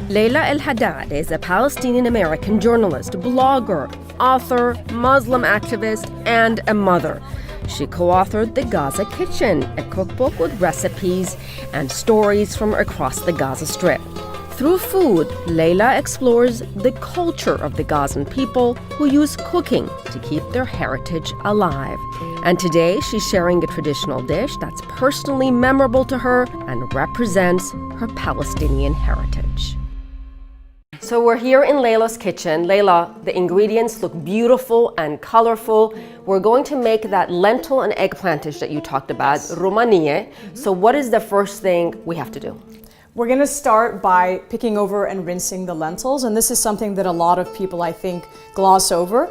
Laila El-Haddad is a Palestinian-American journalist, blogger, author, Muslim activist, and a mother. She co-authored the Gaza Kitchen, a cookbook with recipes and stories from across the Gaza Strip. Through food, Laila explores the culture of the Gazan people who use cooking to keep their heritage alive. And today, she's sharing a traditional dish that's personally memorable to her and represents her Palestinian heritage. So we're here in Laila's kitchen. Laila, the ingredients look beautiful and colorful. We're going to make that lentil and eggplant dish that you talked about, rumaniyya. So what is the first thing we have to do? We're going to start by picking over and rinsing the lentils, and this is something that a lot of people, I think, gloss over.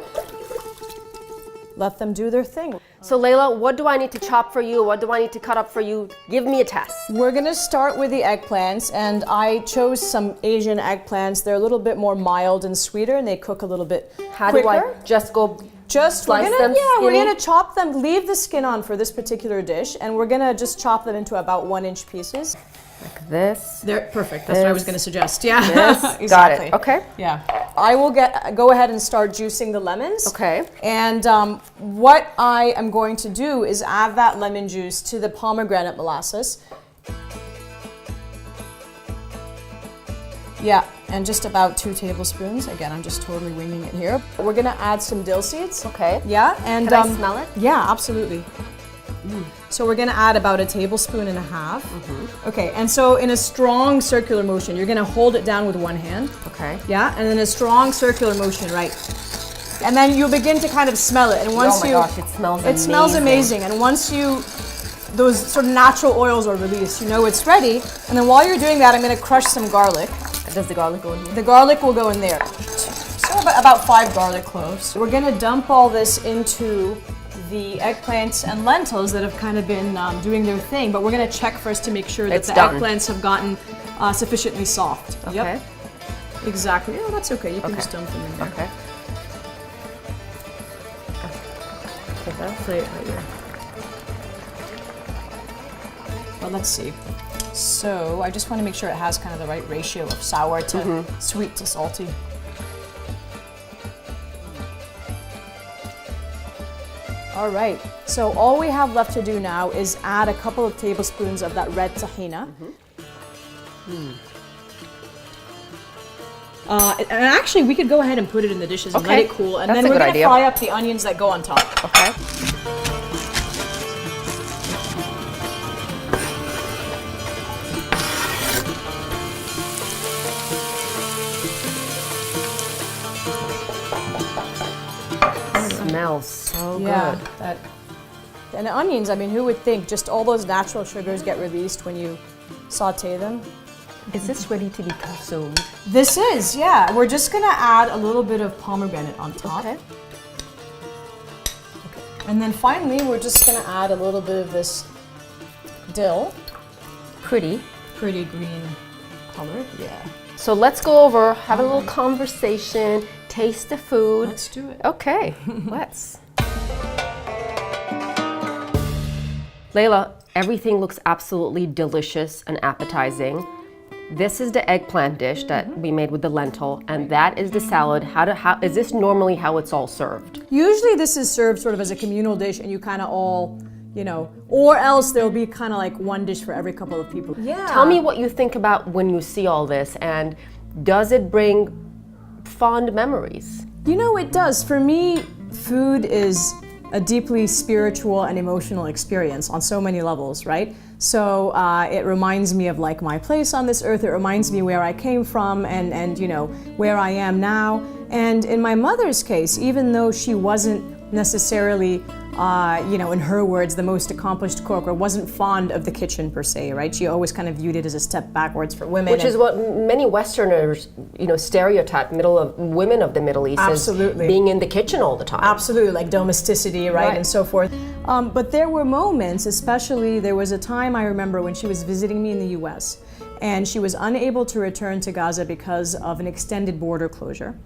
Let them do their thing. So Laila, what do I need to chop for you? What do I need to cut up for you? Give me a test. We're going to start with the eggplants, and I chose some Asian eggplants. They're a little bit more mild and sweeter, and they cook a little bit How quicker. do I just go slice them? Yeah, we're gonna chop them, leave the skin on for this particular dish, and we're gonna just chop them into about 1-inch pieces. Like this. They're perfect. That's what I was gonna suggest. Yeah. This. Exactly. Got it. Okay. Yeah. I will go ahead and start juicing the lemons. Okay. And what I am going to do is add that lemon juice to the pomegranate molasses. Yeah, and just about 2 tablespoons. Again, I'm just totally winging it here. We're gonna add some dill seeds. Okay. Yeah, and can I smell it? Yeah, absolutely. So we're gonna add about 1.5 tablespoons. Okay, and so in a strong circular motion, you're gonna hold it down with one hand. Okay. Yeah, and then a strong circular motion, right? And then you'll begin to kind of smell it. And once gosh, it smells amazing. It smells amazing. And once those sort of natural oils are released, you know it's ready. And then while you're doing that, I'm gonna crush some garlic. Does the garlic go in here? The garlic will go in there. So about 5 garlic cloves. We're gonna dump all this into the eggplants and lentils that have kind of been doing their thing, but we're gonna check first to make sure that the eggplants have gotten sufficiently soft. Okay. Yep. Exactly. Oh, that's okay. You can just dump them in there. Okay. Put that plate right here. Well, let's see. So I just want to make sure it has kind of the right ratio of sour to sweet to salty. All right, so all we have left to do now is add a couple of tablespoons of that red tahina. And actually, we could go ahead and put it in the dishes and let it cool, and then we're going to fry up the onions that go on top. Okay. Smells so good. And the onions, I mean, who would think just all those natural sugars get released when you saute them? Is this ready to be consumed? This is, yeah. We're just gonna add a little bit of pomegranate on top. Okay. And then finally, we're just gonna add a little bit of this dill. Pretty green color, yeah. So let's go over, have a little conversation, taste the food. Let's do it. Okay, let's. Laila, everything looks absolutely delicious and appetizing. This is the eggplant dish that we made with the lentil, and that is the salad. How is this normally how it's all served? Usually this is served sort of as a communal dish, and you kind of all, you know, or else there'll be kind of like one dish for every couple of people. Yeah. Tell me what you think about when you see all this, and does it bring fond memories? You know, it does. For me, food is a deeply spiritual and emotional experience on so many levels, right? So it reminds me of like my place on this earth. It reminds me where I came from and you know, where I am now. And in my mother's case, even though she wasn't necessarily, you know, in her words, the most accomplished cook, or wasn't fond of the kitchen per se, right? She always kind of viewed it as a step backwards for women. Which is what many Westerners, you know, stereotype women of the Middle East as being in the kitchen all the time. Absolutely, like domesticity, right, and so forth. But there were moments, especially there was a time I remember when she was visiting me in the US, and she was unable to return to Gaza because of an extended border closure.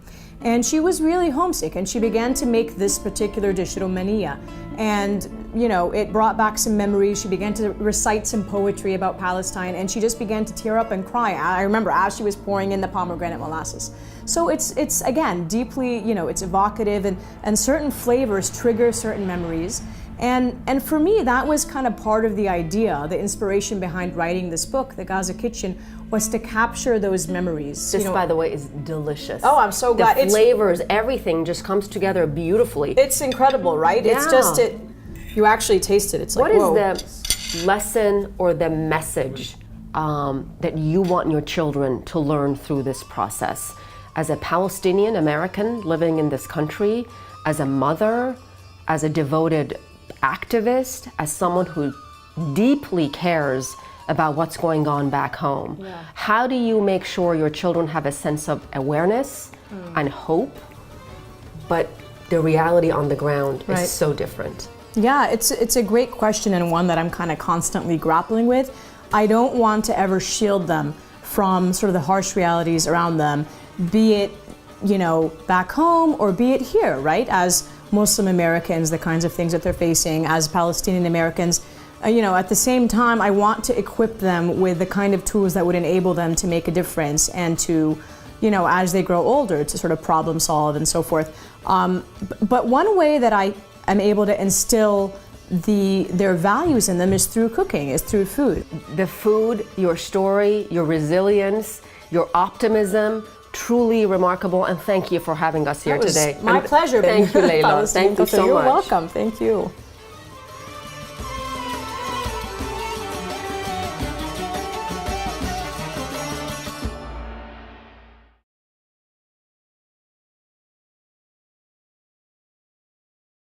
And she was really homesick, and she began to make this particular dish, rumaniyya. And, you know, it brought back some memories. She began to recite some poetry about Palestine, and she just began to tear up and cry. I remember as she was pouring in the pomegranate molasses. So it's again, deeply, you know, it's evocative, and certain flavors trigger certain memories. And for me, that was kind of part of the idea, the inspiration behind writing this book, The Gaza Kitchen, was to capture those memories. This, by the way, is delicious. Oh, I'm so glad. The flavors, everything just comes together beautifully. It's incredible, right? Yeah. It's just, you actually taste it. It's like, what is the lesson or the message that you want your children to learn through this process? As a Palestinian American living in this country, as a mother, as a devoted activist, as someone who deeply cares about what's going on back home. Yeah. How do you make sure your children have a sense of awareness and hope, but the reality on the ground is so different? Yeah, it's a great question, and one that I'm kind of constantly grappling with. I don't want to ever shield them from sort of the harsh realities around them, be it, you know, back home or be it here, right? As Muslim Americans, the kinds of things that they're facing, as Palestinian Americans, you know, at the same time, I want to equip them with the kind of tools that would enable them to make a difference and to, you know, as they grow older, to sort of problem solve and so forth. But one way that I am able to instill their values in them is through cooking, is through food. The food, your story, your resilience, your optimism, truly remarkable, and thank you for having us here today. My pleasure. Thank you, Laila. Thank you so much. You're welcome. Thank you.